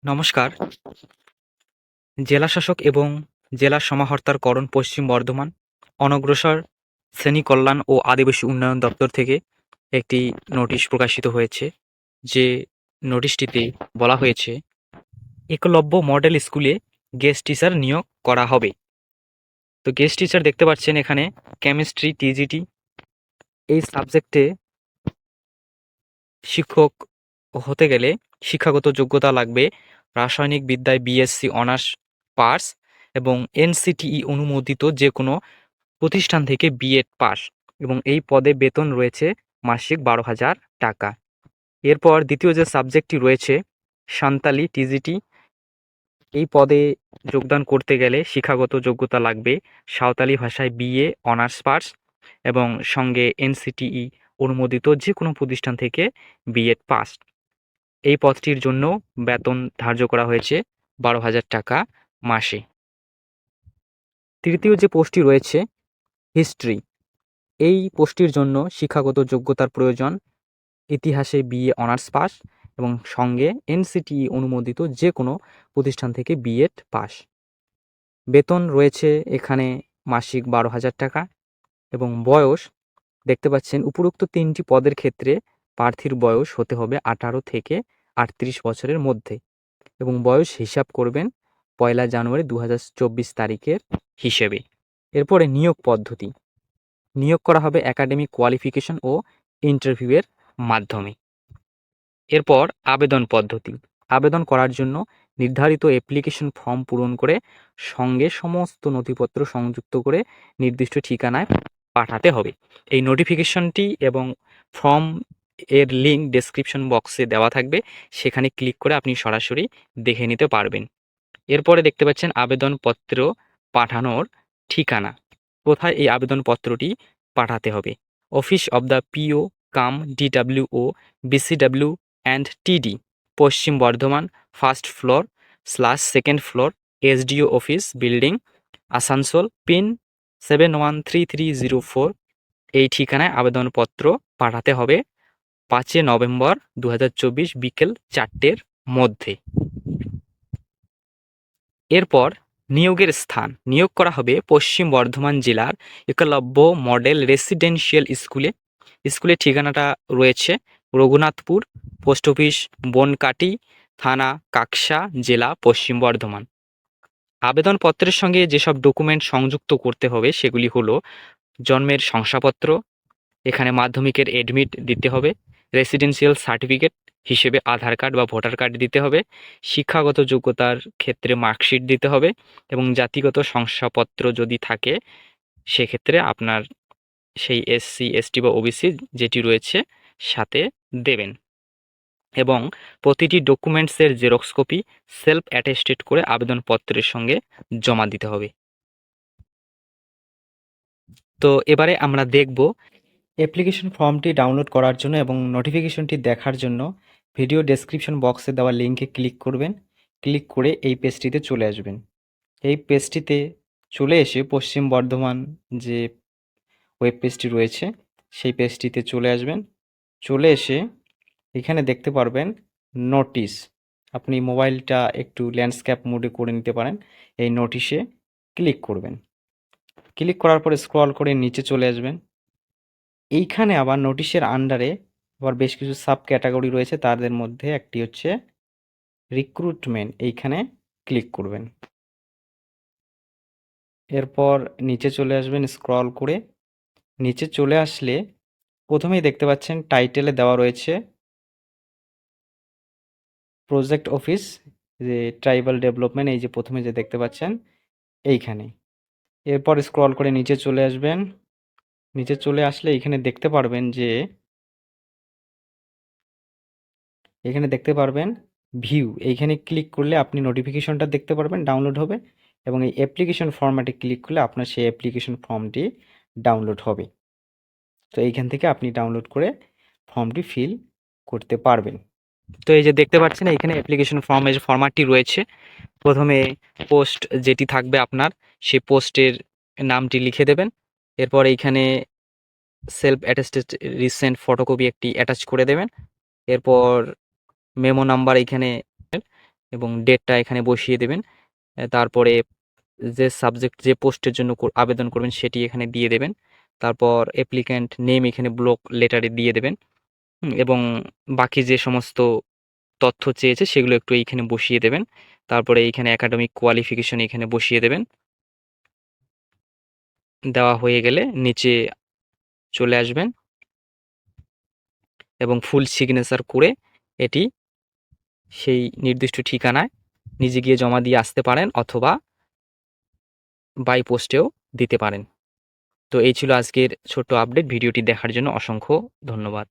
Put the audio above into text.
নমস্কার। জেলাশাসক এবং জেলা সমাহর্তারকরণ পশ্চিম বর্ধমান অনগ্রসর শ্রেণী কল্যাণ ও আদিবাসী উন্নয়ন দপ্তর থেকে একটি নোটিশ প্রকাশিত হয়েছে। যে নোটিশটিতে বলা হয়েছে একলব্য মডেল স্কুলে গেস্ট টিচার নিয়োগ করা হবে। তো গেস্ট টিচার দেখতে পাচ্ছেন এখানে কেমিস্ট্রি টিজিটি এই সাবজেক্টে শিক্ষক হতে গেলে শিক্ষাগত যোগ্যতা লাগবে রাসায়নিক বিদ্যায় বিএসসি অনার্স পাস এবং এনসিটিই অনুমোদিত যে কোনো প্রতিষ্ঠান থেকে বিএড পাস এবং এই পদে বেতন রয়েছে মাসিক 12,000 টাকা। এরপর দ্বিতীয় যে সাবজেক্টটি রয়েছে সান্তালি টিজিটি এই পদে যোগদান করতে গেলে শিক্ষাগত যোগ্যতা লাগবে সাঁওতালি ভাষায় বিএ অনার্স পাস এবং সঙ্গে এনসিটিই অনুমোদিত যে কোনো প্রতিষ্ঠান থেকে বিএড পাস। এই পদটির জন্য বেতন ধার্য করা হয়েছে 12,000 টাকা মাসে। তৃতীয় যে পোস্টটি রয়েছে হিস্ট্রি এই পোস্টটির জন্য শিক্ষাগত যোগ্যতার প্রয়োজন ইতিহাসে বিএ অনার্স পাস এবং সঙ্গে এনসিটিই অনুমোদিত যে কোনো প্রতিষ্ঠান থেকে বিএড পাস। বেতন রয়েছে এখানে মাসিক 12,000 টাকা এবং বয়স দেখতে পাচ্ছেন উপরোক্ত 3টি পদের ক্ষেত্রে প্রার্থীর বয়স হতে হবে 18 থেকে 38 বছরের মধ্যে এবং বয়স হিসাব করবেন 1 জানুয়ারি 2024 তারিখের হিসেবে। এরপরে নিয়োগ পদ্ধতি নিয়োগ করা হবে একাডেমিক কোয়ালিফিকেশন ও ইন্টারভিউয়ের মাধ্যমে। এরপর আবেদন পদ্ধতি আবেদন করার জন্য নির্ধারিত অ্যাপ্লিকেশন ফর্ম পূরণ করে সঙ্গে সমস্ত নথিপত্র সংযুক্ত করে নির্দিষ্ট ঠিকানায় পাঠাতে হবে। এই নোটিফিকেশনটি এবং ফর্ম এর লিঙ্ক ডেসক্রিপশন বক্সে দেওয়া থাকবে, সেখানে ক্লিক করে আপনি সরাসরি দেখে নিতে পারবেন। এরপরে দেখতে পাচ্ছেন আবেদনপত্র পাঠানোর ঠিকানা। কোথায় এই আবেদনপত্রটি পাঠাতে হবে? Office of the PO cum DWO BCW and TD Paschim Bardhaman 1st floor / 2nd floor SDO office building Asansol pin 713304 এই ঠিকানায় আবেদনপত্র পাঠাতে হবে 5 নভেম্বর 2024 বিকেল 4টের মধ্যে। এরপর নিয়োগের স্থান নিয়োগ করা হবে পশ্চিম বর্ধমান জেলার একলব্য মডেল রেসিডেন্সিয়াল স্কুলে। স্কুলের ঠিকানাটা রয়েছে রঘুনাথপুর, পোস্ট অফিস বনকাটি, থানা কাকসা, জেলা পশ্চিম বর্ধমান। আবেদনপত্রের সঙ্গে যেসব ডকুমেন্ট সংযুক্ত করতে হবে সেগুলি হলো জন্মের শংসাপত্র, এখানে মাধ্যমিকের এডমিট দিতে হবে, রেসিডেন্সিয়াল সার্টিফিকেট হিসেবে আধার কার্ড বা ভোটার কার্ড দিতে হবে, শিক্ষাগত যোগ্যতার ক্ষেত্রে মার্কশিট দিতে হবে এবং জাতিগত শংসাপত্র যদি থাকে সেক্ষেত্রে আপনার সেই এসসি এসটি বা ওবিসি যেটি রয়েছে সাথে দেবেন এবং প্রতিটি ডকুমেন্টসের জেরক্স কপি সেলফ অ্যাটেস্টেড করে আবেদনপত্রের সঙ্গে জমা দিতে হবে। তো এবারে আমরা দেখব অ্যাপ্লিকেশন ফর্মটি ডাউনলোড করার জন্য এবং নোটিফিকেশনটি দেখার জন্য ভিডিও ডেসক্রিপশন বক্সে দেওয়া লিঙ্কে ক্লিক করবেন। ক্লিক করে এই পেজটিতে চলে আসবেন। এই পেজটিতে চলে এসে পশ্চিম বর্ধমান যে ওয়েব পেজটি রয়েছে সেই পেজটিতে চলে আসবেন। চলে এসে এখানে দেখতে পারবেন নোটিশ। আপনি মোবাইলটা একটু ল্যান্ডস্কেপ মোডে করে নিতে পারেন। এই নোটিশে ক্লিক করবেন। ক্লিক করার পরে স্ক্রল করে নিচে চলে আসবেন। এইখানে আবার নোটিশের আন্ডারে আবার বেশ কিছু সাব ক্যাটাগরি রয়েছে, তাদের মধ্যে একটি হচ্ছে রিক্রুটমেন্ট। এইখানে ক্লিক করবেন। এরপর নিচে চলে আসবেন স্ক্রল করে। নিচে চলে আসলে প্রথমেই দেখতে পাচ্ছেন টাইটেলে দেওয়া রয়েছে প্রজেক্ট অফিস যে ট্রাইবাল ডেভেলপমেন্ট, এই যে প্রথমে যে দেখতে পাচ্ছেন এইখানে। এরপর স্ক্রল করে নিচে চলে আসবেন। নিচে চলে আসলে এখানে দেখতে পারবেন যে এখানে দেখতে পারবেন ভিউ। এইখানে ক্লিক করলে আপনি নোটিফিকেশনটা দেখতে পারবেন, ডাউনলোড হবে এবং এই অ্যাপ্লিকেশন ফর্ম্যাটে ক্লিক করলে আপনার সেই অ্যাপ্লিকেশন ফর্মটি ডাউনলোড হবে। তো এইখান থেকে আপনি ডাউনলোড করে ফর্মটি ফিল করতে পারবেন। তো এই যে দেখতে পাচ্ছেন এখানে অ্যাপ্লিকেশন ফর্মের যে ফরম্যাটটি রয়েছে, প্রথমে পোস্ট যেটি থাকবে আপনার সেই পোস্টের নামটি লিখে দেবেন। এরপর এইখানে সেলফ অ্যাটেস্টেড রিসেন্ট ফটোকপি একটি অ্যাটাচ করে দেবেন। এরপর মেমো নাম্বার এইখানে এবং ডেটটা এখানে বসিয়ে দেবেন। তারপরে যে সাবজেক্ট যে পোস্টের জন্য আবেদন করবেন সেটি এখানে দিয়ে দেবেন। তারপর অ্যাপ্লিক্যান্ট নেম এখানে ব্লক লেটারে দিয়ে দেবেন। এবং বাকি যে সমস্ত তথ্য চেয়েছে সেগুলো একটু এইখানে বসিয়ে দেবেন। তারপরে এইখানে একাডেমিক কোয়ালিফিকেশন এখানে বসিয়ে দেবেন। দেওয়া হয়ে গেলে নিচে চলে আসবেন এবং ফুল সিগনেচার করে এটি সেই নির্দিষ্ট ঠিকানায় নিজে গিয়ে জমা দিয়ে আসতে পারেন, অথবা বাই পোস্টেও দিতে পারেন। তো এই ছিল আজকের ছোট্ট আপডেট। ভিডিওটি দেখার জন্য অসংখ্য ধন্যবাদ।